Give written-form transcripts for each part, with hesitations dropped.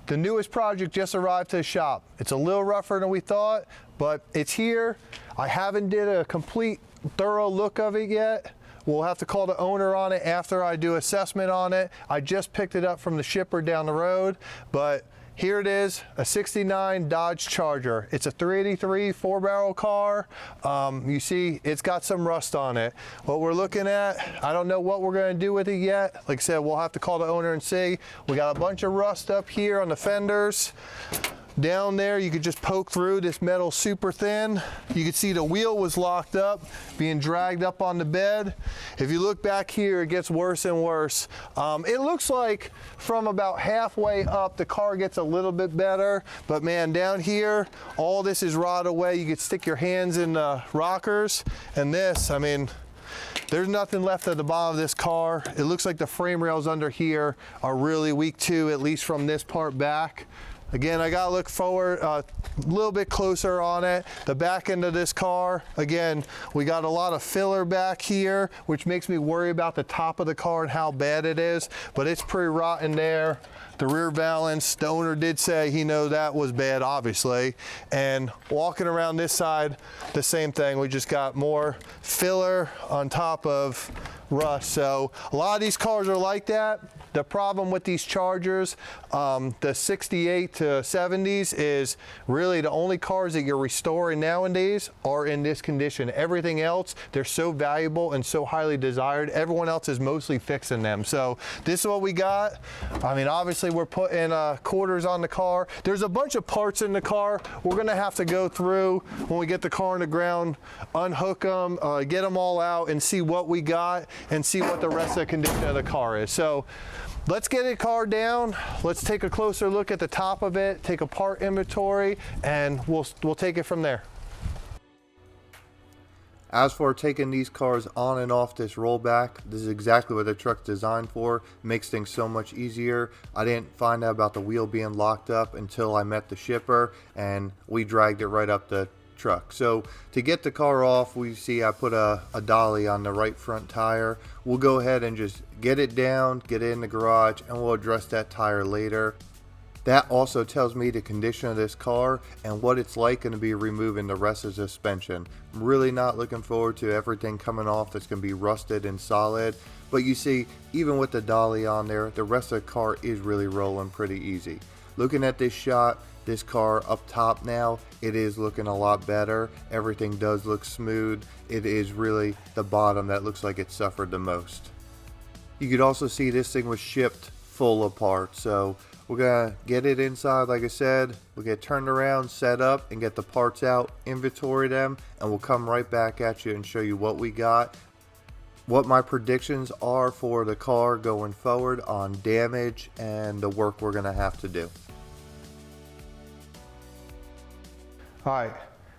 The newest project just arrived to the shop. It's a little rougher than we thought, but it's here. I haven't did a complete thorough look of it yet. We'll have to call the owner on it after I do assessment on it. I just picked it up from the shipper down the road, but here it is, a 69 Dodge Charger. It's a 383 4-barrel car. You see, it's got some rust on it. What we're looking at, I don't know what we're gonna do with it yet. Like I said, we'll have to call the owner and see. We got a bunch of rust up here on the fenders. Down there, you could just poke through this metal super thin. You could see the wheel was locked up, being dragged up on the bed. If you look back here, it gets worse and worse. It looks like from about halfway up, the car gets a little bit better, but man, down here, all this is rotted away. You could stick your hands in the rockers, and this, I mean, there's nothing left at the bottom of this car. It looks like the frame rails under here are really weak too, at least from this part back. Again, I gotta look forward a little bit closer on it. The back end of this car, again, we got a lot of filler back here, which makes me worry about the top of the car and how bad it is, but it's pretty rotten there. The rear valance, the owner did say he knew that was bad, obviously. And walking around this side, the same thing. We just got more filler on top of rust. So a lot of these cars are like that. The problem with these Chargers, the 68 to 70s, is really the only cars that you're restoring nowadays are in this condition. Everything else, they're so valuable and so highly desired. Everyone else is mostly fixing them. So this is what we got. I mean, obviously we're putting quarters on the car. There's a bunch of parts in the car. We're gonna have to go through when we get the car on the ground, unhook them, get them all out and see what we got and see what the rest of the condition of the car is. So let's get the car down. Let's take a closer look at the top of it, take a part inventory, and we'll take it from there. As for taking these cars on and off this rollback, this is exactly what the truck's designed for. It makes things so much easier. I didn't find out about the wheel being locked up until I met the shipper, and we dragged it right up the truck. So to get the car off, we see I put a dolly on the right front tire. We'll go ahead and just get it down, get it in the garage, and we'll address that tire later. That also tells me the condition of this car and what it's like going to be removing the rest of the suspension. I'm really not looking forward to everything coming off that's going to be rusted and solid. But you see, even with the dolly on there, the rest of the car is really rolling pretty easy. Looking at this shot, this car up top now, it is looking a lot better. Everything does look smooth. It is really the bottom that looks like it suffered the most. You could also see this thing was shipped full of parts. So we're gonna get it inside, like I said. We'll get turned around, set up, and get the parts out, inventory them, and we'll come right back at you and show you what we got, what my predictions are for the car going forward on damage, and the work we're gonna have to do. All right,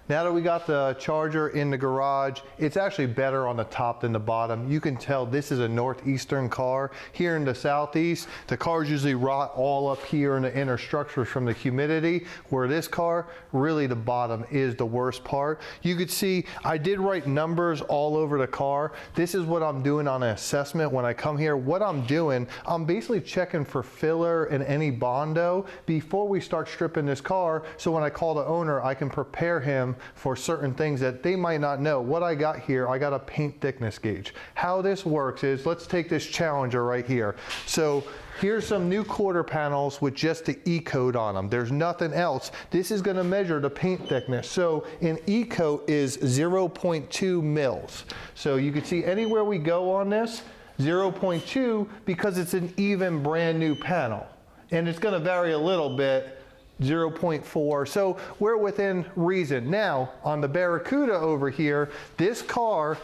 now that we got the Charger in the garage, it's actually better on the top than the bottom. You can tell this is a northeastern car. Here in the southeast, the cars usually rot all up here in the inner structures from the humidity, where this car, really the bottom is the worst part. You could see I did write numbers all over the car. This is what I'm doing on an assessment when I come here. What I'm doing, I'm basically checking for filler and any Bondo before we start stripping this car, so when I call the owner, I can prepare him for certain things that they might not know. What I got here, I got a paint thickness gauge. How this works is, let's take this Challenger right here. So here's some new quarter panels with just the E-coat on them. There's nothing else. This is gonna measure the paint thickness. So an E-coat is 0.2 mils. So you can see anywhere we go on this, 0.2, because it's an even brand new panel. And it's gonna vary a little bit, 0.4, so we're within reason. Now, on the Barracuda over here, this car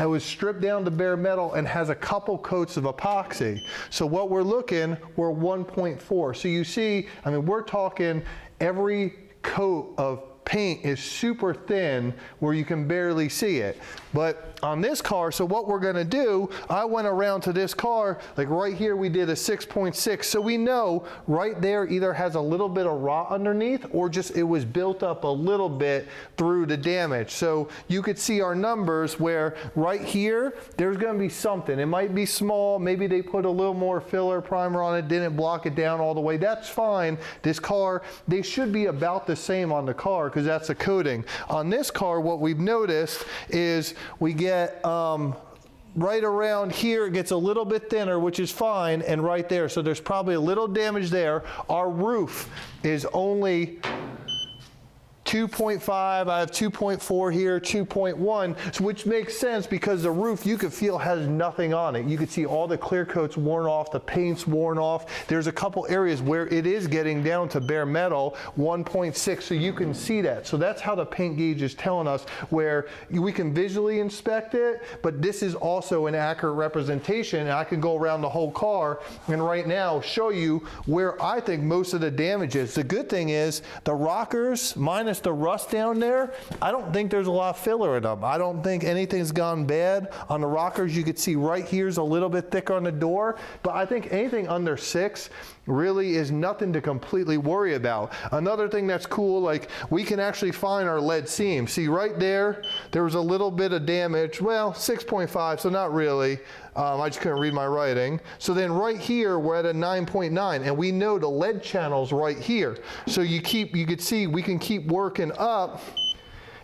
was stripped down to bare metal and has a couple coats of epoxy. So what we're 1.4. So you see, I mean, we're talking every coat of paint is super thin where you can barely see it. But on this car, so what we're gonna do, I went around to this car, like right here we did a 6.6, so we know right there either has a little bit of rot underneath or just it was built up a little bit through the damage. So you could see our numbers where right here, there's gonna be something. It might be small, maybe they put a little more filler primer on it, didn't block it down all the way, that's fine. This car, they should be about the same on the car because that's a coating. On this car, what we've noticed is we get right around here, it gets a little bit thinner, which is fine, and right there. So there's probably a little damage there. Our roof is only 2.5, I have 2.4 here, 2.1, which makes sense because the roof you could feel has nothing on it. You could see all the clear coat's worn off, the paint's worn off. There's a couple areas where it is getting down to bare metal, 1.6, so you can see that. So that's how the paint gauge is telling us where we can visually inspect it, but this is also an accurate representation. And I can go around the whole car and right now show you where I think most of the damage is. The good thing is the rockers, minus the rust down there, I don't think there's a lot of filler in them. I don't think anything's gone bad. On the rockers, you could see right here's a little bit thicker on the door, but I think anything under 6 really is nothing to completely worry about. Another thing that's cool, like we can actually find our lead seam. See right there, there was a little bit of damage. Well, 6.5, so not really. I just couldn't read my writing. So then right here, we're at a 9.9, and we know the lead channel's right here. So you could see we can keep working up,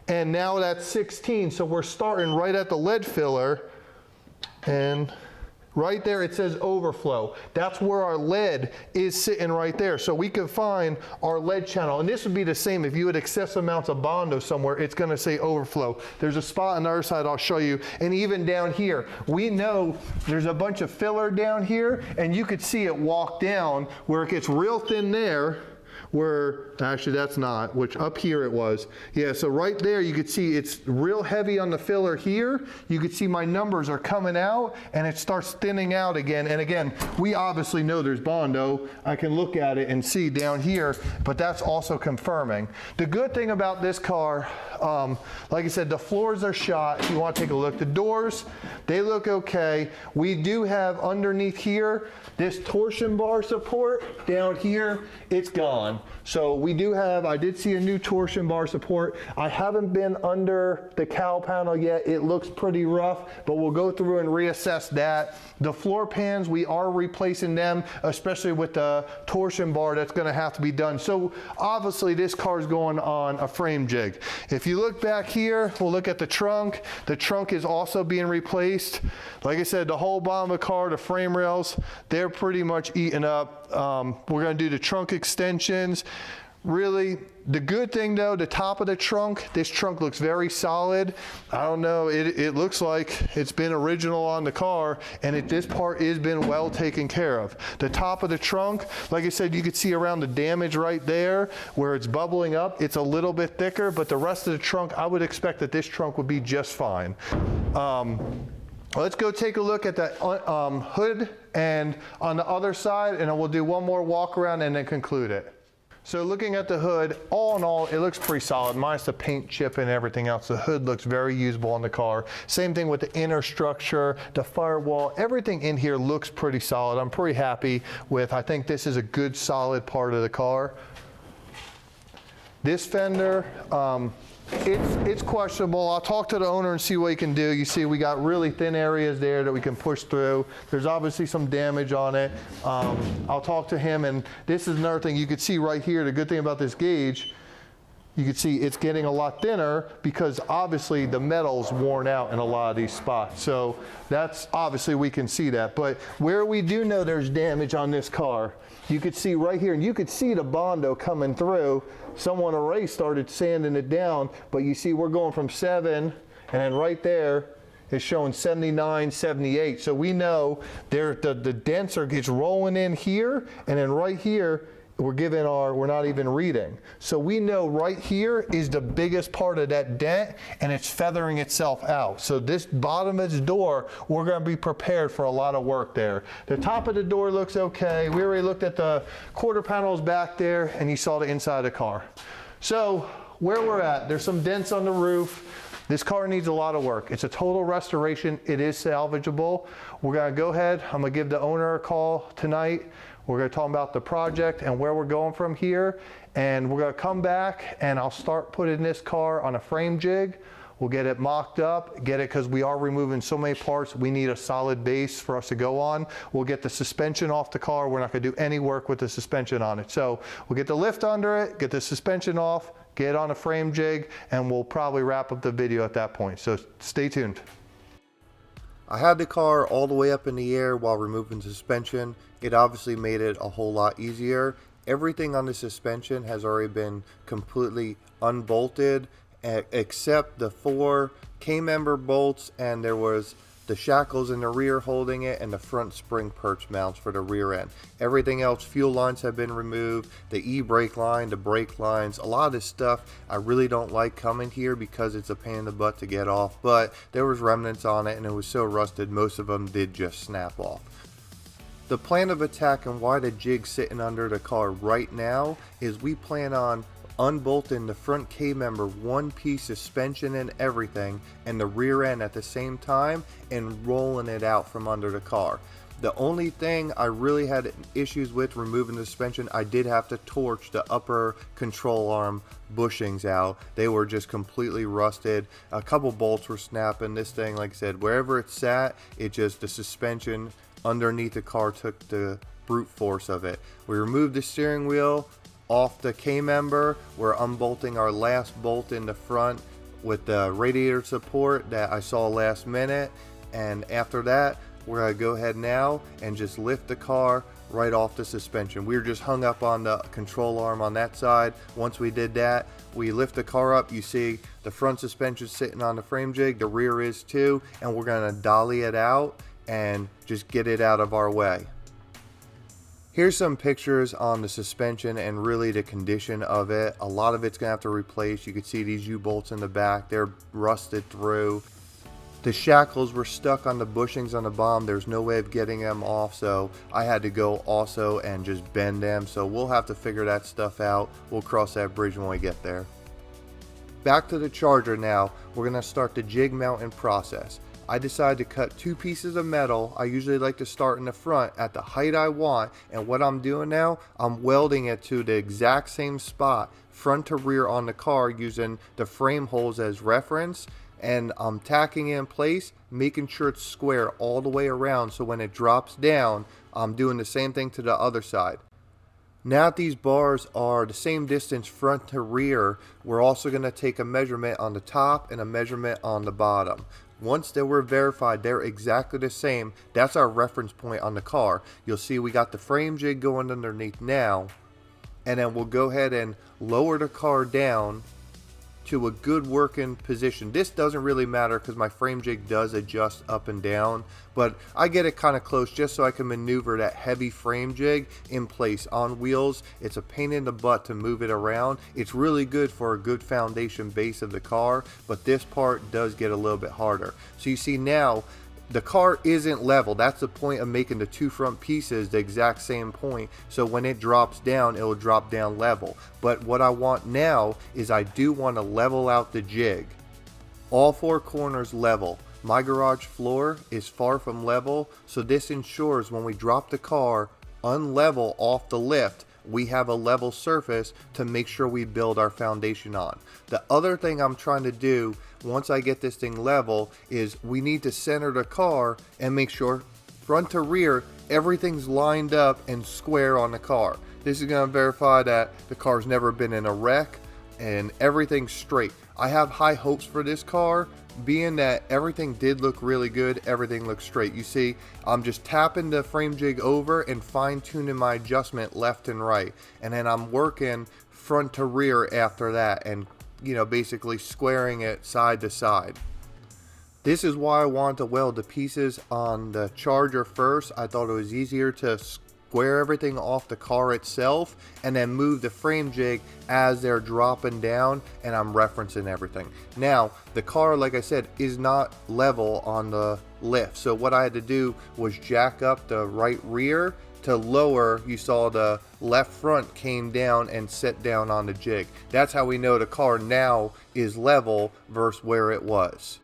and now that's 16. So we're starting right at the lead filler, and right there it says overflow. That's where our lead is sitting right there. So we can find our lead channel. And this would be the same if you had excessive amounts of Bondo somewhere, it's gonna say overflow. There's a spot on the other side I'll show you. And even down here, we know there's a bunch of filler down here and you could see it walk down where it gets real thin there, where actually that's not, which up here it was. Yeah, so right there you could see it's real heavy on the filler here. You could see my numbers are coming out and it starts thinning out again. And again, we obviously know there's Bondo. I can look at it and see down here, but that's also confirming. The good thing about this car, like I said, the floors are shot. If you want to take a look, the doors, they look okay. We do have underneath here, this torsion bar support down here, it's gone. So we do have, I did see a new torsion bar support. I haven't been under the cowl panel yet. It looks pretty rough, but we'll go through and reassess that. The floor pans, we are replacing them, especially with the torsion bar that's gonna have to be done. So obviously this car is going on a frame jig. If you look back here, we'll look at the trunk. The trunk is also being replaced. Like I said, the whole bottom of the car, the frame rails, they're pretty much eaten up. We're gonna do the trunk extensions. Really, the good thing though, the top of the trunk, this trunk looks very solid. I don't know, it looks like it's been original on the car, and this part has been well taken care of. The top of the trunk, like I said, you could see around the damage right there where it's bubbling up. It's a little bit thicker, but the rest of the trunk, I would expect that this trunk would be just fine. Let's go take a look at that hood and on the other side, and then we'll do one more walk around and then conclude it. So looking at the hood, all in all, it looks pretty solid, minus the paint chip and everything else. The hood looks very usable on the car. Same thing with the inner structure, the firewall, everything in here looks pretty solid. I'm pretty happy with, I think this is a good solid part of the car. This fender, it's questionable. I'll talk to the owner and see what he can do. You see we got really thin areas there that we can push through. There's obviously some damage on it. I'll talk to him, and this is another thing you could see right here. The good thing about this gauge, you can see it's getting a lot thinner because obviously the metal's worn out in a lot of these spots. So that's obviously we can see that. But where we do know there's damage on this car, you could see right here, and you could see the Bondo coming through. Someone already started sanding it down, but you see we're going from 7, and then right there is showing 79, 78. So we know the dents it's rolling in here, and then right here, we're not even reading. So we know right here is the biggest part of that dent, and it's feathering itself out. So this bottom of the door, we're gonna be prepared for a lot of work there. The top of the door looks okay. We already looked at the quarter panels back there, and you saw the inside of the car. So where we're at, there's some dents on the roof. This car needs a lot of work. It's a total restoration. It is salvageable. We're gonna go ahead, I'm gonna give the owner a call tonight. We're gonna talk about the project and where we're going from here. And we're gonna come back and I'll start putting this car on a frame jig. We'll get it mocked up, get it, because we are removing so many parts, we need a solid base for us to go on. We'll get the suspension off the car. We're not gonna do any work with the suspension on it. So we'll get the lift under it, get the suspension off, get on a frame jig, and we'll probably wrap up the video at that point. So stay tuned. I had the car all the way up in the air while removing suspension. It obviously made it a whole lot easier. Everything on the suspension has already been completely unbolted, except the 4 K-member bolts, and there was the shackles in the rear holding it, and the front spring perch mounts for the rear end. Everything else, fuel lines have been removed, the e-brake line, the brake lines, a lot of this stuff I really don't like coming here because it's a pain in the butt to get off, but there was remnants on it and it was so rusted most of them did just snap off. The plan of attack and why the JIG's sitting under the car right now is we plan on unbolting the front K-member one-piece suspension and everything and the rear end at the same time and rolling it out from under the car. The only thing I really had issues with removing the suspension, I did have to torch the upper control arm bushings out. They were just completely rusted. A couple bolts were snapping. This thing, like I said, wherever it sat, it just, the suspension underneath the car took the brute force of it. We removed the steering wheel off the K-member. We're unbolting our last bolt in the front with the radiator support that I saw last minute, and after that we're gonna go ahead now and just lift the car right off the suspension. We were just hung up on the control arm on that side. Once we did that, we lift the car up. You see the front suspension sitting on the frame jig, the rear is too, and we're gonna dolly it out and just get it out of our way. Here's some pictures on the suspension and really the condition of it. A lot of it's gonna have to replace. You can see these U-bolts in the back, they're rusted through. The shackles were stuck on the bushings on the bottom. There's no way of getting them off, so I had to go also and just bend them. So we'll have to figure that stuff out. We'll cross that bridge when we get there. Back to the Charger now. We're gonna start the jig mounting process. I decided to cut 2 pieces of metal. I usually like to start in the front at the height I want, and what I'm doing now, I'm welding it to the exact same spot, front to rear on the car, using the frame holes as reference, and I'm tacking it in place, making sure it's square all the way around, so when it drops down, I'm doing the same thing to the other side. Now that these bars are the same distance front to rear, we're also going to take a measurement on the top and a measurement on the bottom. Once they were verified, they're exactly the same. That's our reference point on the car. You'll see we got the frame jig going underneath now, and then we'll go ahead and lower the car down to a good working position. This doesn't really matter because my frame jig does adjust up and down, but I get it kind of close just so I can maneuver that heavy frame jig in place on wheels. It's a pain in the butt to move it around. It's really good for a good foundation base of the car, but this part does get a little bit harder. So you see now the car isn't level. That's the point of making the 2 front pieces the exact same point, so when it drops down, it will drop down level. But what I want now is I do want to level out the jig. All 4 corners level. My garage floor is far from level, so this ensures when we drop the car unlevel off the lift, we have a level surface to make sure we build our foundation on. The other thing I'm trying to do once I get this thing level is we need to center the car and make sure front to rear everything's lined up and square on the car. This is going to verify that the car's never been in a wreck and everything's straight. I have high hopes for this car, being that everything did look really good, everything looks straight. You see, I'm just tapping the frame jig over and fine tuning my adjustment left and right, and then I'm working front to rear after that, and basically squaring it side to side. This is why I wanted to weld the pieces on the Charger first. I thought it was easier to square everything off the car itself and then move the frame jig as they're dropping down, and I'm referencing everything. Now the car, like I said, is not level on the lift, so what I had to do was jack up the right rear to lower, you saw the left front came down and set down on the jig. That's how we know the car now is level versus where it was.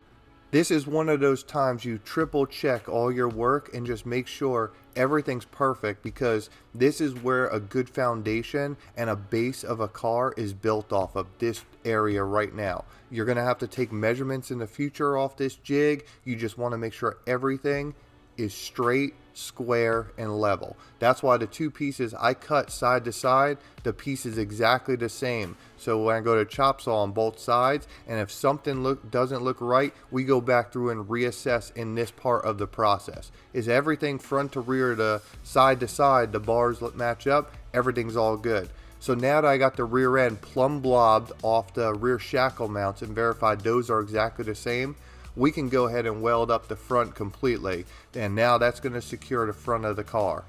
This is one of those times you triple check all your work and just make sure everything's perfect, because this is where a good foundation and a base of a car is built off of, this area right now. You're going to have to take measurements in the future off this jig. You just want to make sure everything is straight, square, and level. That's why the two pieces I cut side to side, the piece is exactly the same. So when I go to chop saw on both sides, and if something doesn't look right, we go back through and reassess in this part of the process. Is everything front to rear to side, the bars match up, everything's all good. So now that I got the rear end plumb blobbed off the rear shackle mounts and verified those are exactly the same, we can go ahead and weld up the front completely, and now that's going to secure the front of the car.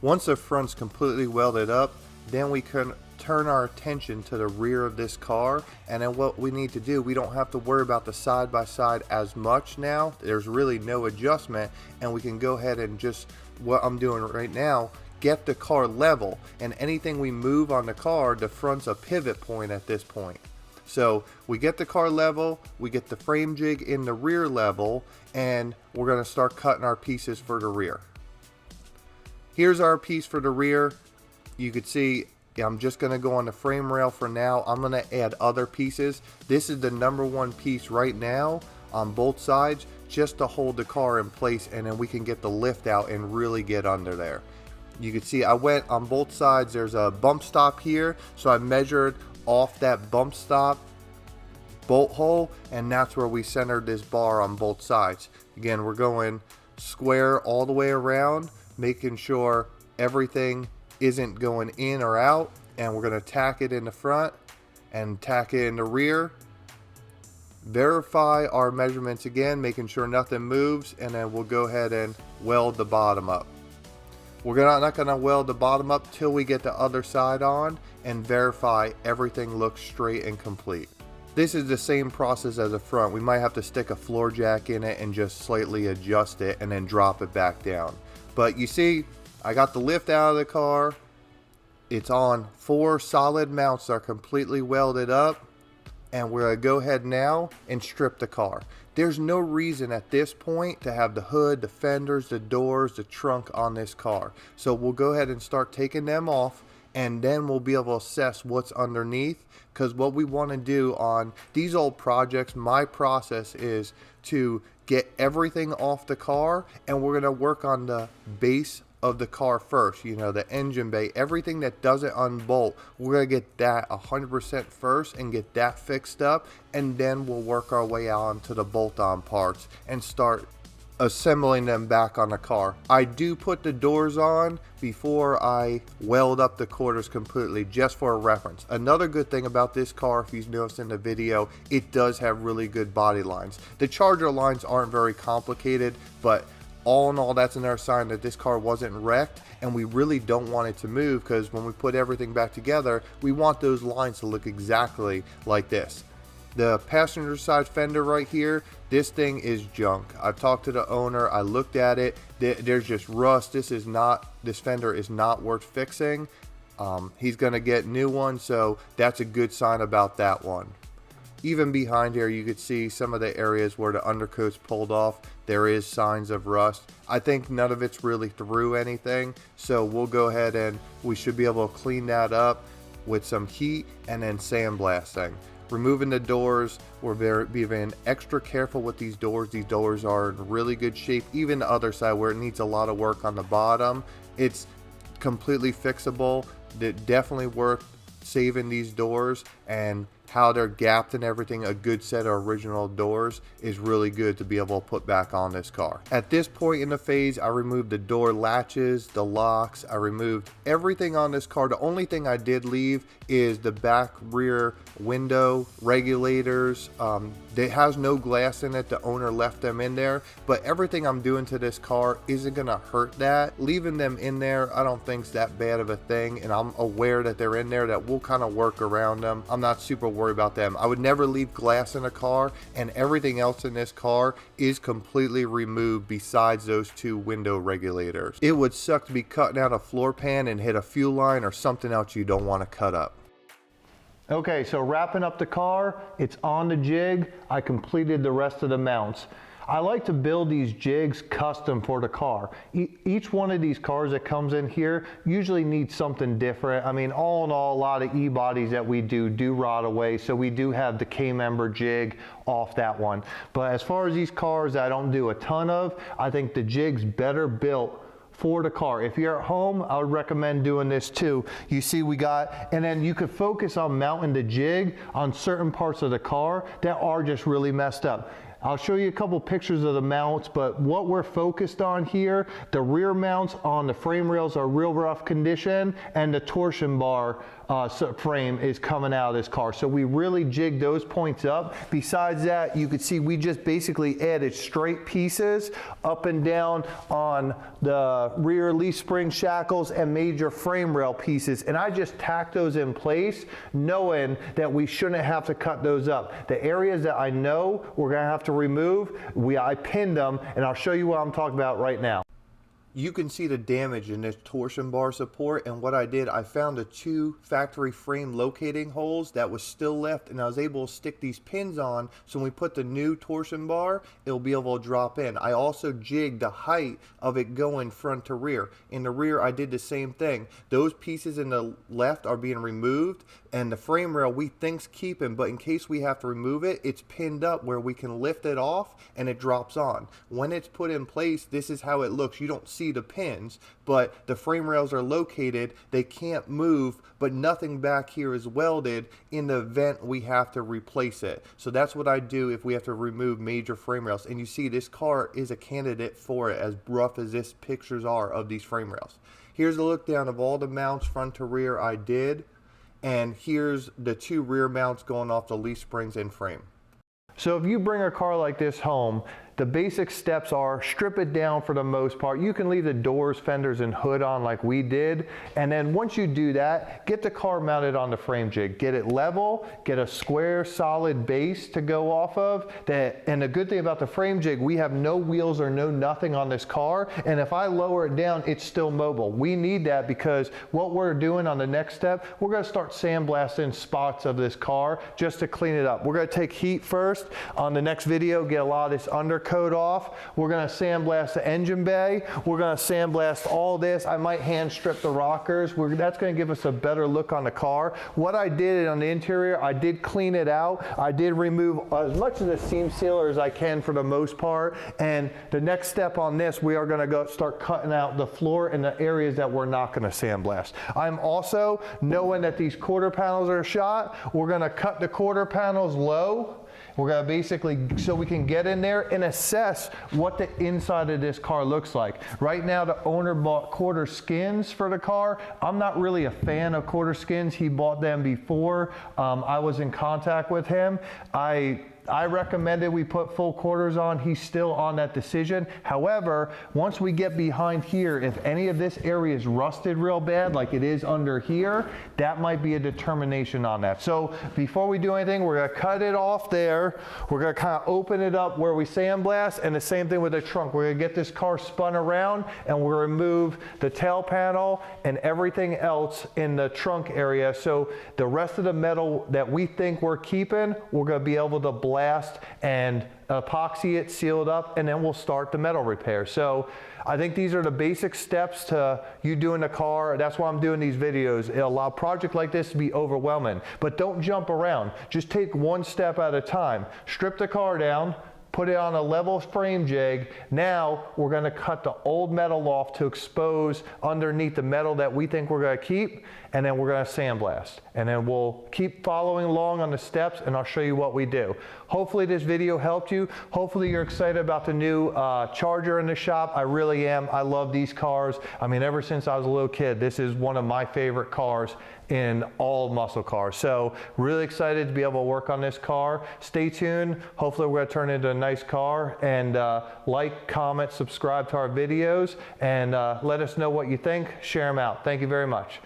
Once the front's completely welded up, then we can turn our attention to the rear of this car, and then what we need to do, we don't have to worry about the side by side as much now. There's really no adjustment, and we can go ahead and just, what I'm doing right now, get the car level, and anything we move on the car, the front's a pivot point at this point. So we get the car level, we get the frame jig in the rear level, and we're going to start cutting our pieces for the rear. Here's our piece for the rear. You could see I'm just going to go on the frame rail for now. I'm going to add other pieces. This is the number one piece right now on both sides, just to hold the car in place, and then we can get the lift out and really get under there. You can see I went on both sides. There's a bump stop here, so I measured off that bump stop bolt hole, and that's where we centered this bar on both sides. Again, we're going square all the way around, making sure everything isn't going in or out, and we're going to tack it in the front and tack it in the rear. Verify our measurements again, making sure nothing moves, and then we'll go ahead and weld the bottom up. We're not going to weld the bottom up till we get the other side on and verify everything looks straight and complete. This is the same process as the front. We might have to stick a floor jack in it and just slightly adjust it and then drop it back down. But you see, I got the lift out of the car. It's on 4 solid mounts that are completely welded up, and we're going to go ahead now and strip the car. There's no reason at this point to have the hood, the fenders, the doors, the trunk on this car. So we'll go ahead and start taking them off, and then we'll be able to assess what's underneath, because what we want to do on these old projects, my process is to get everything off the car, and we're going to work on the base of the car first. You know, the engine bay, everything that doesn't unbolt, we're going to get that 100% first and get that fixed up, and then we'll work our way on to the bolt-on parts and start assembling them back on the car. I do put the doors on before I weld up the quarters completely, just for a reference. Another good thing about this car, if you've noticed in the video, it does have really good body lines. The Charger lines aren't very complicated, but all in all, that's another sign that this car wasn't wrecked, and we really don't want it to move, because when we put everything back together, we want those lines to look exactly like this. The passenger side fender right here, this thing is junk. I've talked to the owner, I looked at it, there's just rust. This fender is not worth fixing. He's gonna get new ones, so that's a good sign about that one. Even behind here, you could see some of the areas where the undercoat's pulled off. There is signs of rust. I think none of it's really through anything, so we'll go ahead and we should be able to clean that up with some heat and then sandblasting. Removing the doors, we're being extra careful with these doors. These doors are in really good shape. Even the other side where it needs a lot of work on the bottom, it's completely fixable. It definitely worth saving these doors, and how they're gapped and everything. A good set of original doors is really good to be able to put back on this car. At this point in the phase, I removed the door latches, the locks, I removed everything on this car. The only thing I did leave is the back rear window regulators. It has no glass in it. The owner left them in there, but everything I'm doing to this car isn't gonna hurt that. Leaving them in there, I don't think is that bad of a thing, and I'm aware that they're in there, that we'll kind of work around them. I'm not super worried worry about them. I would never leave glass in a car, and everything else in this car is completely removed besides those 2 window regulators. It would suck to be cutting out a floor pan and hit a fuel line or something else you don't want to cut up. Okay, so wrapping up the car, it's on the JIG. I completed the rest of the mounts. I like to build these jigs custom for the car. Each one of these cars that comes in here usually needs something different. I mean, all in all, a lot of e-bodies that we do rot away, so we do have the K-member jig off that one. But as far as these cars that I don't do a ton of, I think the jig's better built for the car. If you're at home, I would recommend doing this too. You see we got, and then you could focus on mounting the jig on certain parts of the car that are just really messed up. I'll show you a couple pictures of the mounts, but what we're focused on here, the rear mounts on the frame rails are real rough condition, and the torsion bar frame is coming out of this car. So we really jigged those points up. Besides that, you could see we just basically added straight pieces up and down on the rear leaf spring shackles and major frame rail pieces. And I just tacked those in place, knowing that we shouldn't have to cut those up. The areas that I know we're gonna have to remove, I pinned them, and I'll show you what I'm talking about right now. You can see the damage in this torsion bar support, and what I did, I found the 2 factory frame locating holes that was still left, and I was able to stick these pins on, so when we put the new torsion bar, it'll be able to drop in. I also jigged the height of it going front to rear. In the rear, I did the same thing. Those pieces in the left are being removed, and the frame rail we think's keeping, but in case we have to remove it, it's pinned up where we can lift it off and it drops on. When it's put in place, this is how it looks. You don't see the pins, but the frame rails are located. They can't move, but nothing back here is welded in the event we have to replace it. So that's what I do if we have to remove major frame rails. And you see this car is a candidate for it, as rough as this pictures are of these frame rails. Here's a look down of all the mounts front to rear I did. And here's the 2 rear mounts going off the leaf springs and frame. So if you bring a car like this home, the basic steps are strip it down for the most part. You can leave the doors, fenders, and hood on like we did. And then once you do that, get the car mounted on the frame jig. Get it level, get a square, solid base to go off of. And the good thing about the frame jig, we have no wheels or no nothing on this car. And if I lower it down, it's still mobile. We need that because what we're doing on the next step, we're gonna start sandblasting spots of this car just to clean it up. We're gonna take heat first. On the next video, get a lot of this undercoat off. We're gonna sandblast the engine bay. We're gonna sandblast all this. I might hand strip the rockers. That's gonna give us a better look on the car. What I did on the interior, I did clean it out. I did remove as much of the seam sealer as I can for the most part. And the next step on this, we are gonna go start cutting out the floor in the areas that we're not gonna sandblast. I'm also, knowing that these quarter panels are shot, we're gonna cut the quarter panels low. We're gonna basically, so we can get in there and assess what the inside of this car looks like. Right now, the owner bought quarter skins for the car. I'm not really a fan of quarter skins. He bought them before I was in contact with him. I recommended we put full quarters on. He's still on that decision. However, once we get behind here, if any of this area is rusted real bad, like it is under here, that might be a determination on that. So before we do anything, we're gonna cut it off there. We're gonna kind of open it up where we sandblast, and the same thing with the trunk. We're gonna get this car spun around, and we'll remove the tail panel and everything else in the trunk area. So the rest of the metal that we think we're keeping, we're gonna be able to blast and epoxy it, seal it up, and then we'll start the metal repair. So I think these are the basic steps to you doing the car. That's why I'm doing these videos. It'll allow a project like this to be overwhelming, but don't jump around. Just take one step at a time. Strip the car down, put it on a level frame jig. Now we're gonna cut the old metal off to expose underneath the metal that we think we're gonna keep, and then we're gonna sandblast. And then we'll keep following along on the steps, and I'll show you what we do. Hopefully this video helped you. Hopefully you're excited about the new Charger in the shop. I really am. I love these cars. I mean, ever since I was a little kid, this is one of my favorite cars in all muscle cars. So really excited to be able to work on this car. Stay tuned. Hopefully we're gonna turn it into a nice car, and like, comment, subscribe to our videos, and let us know what you think. Share them out. Thank you very much.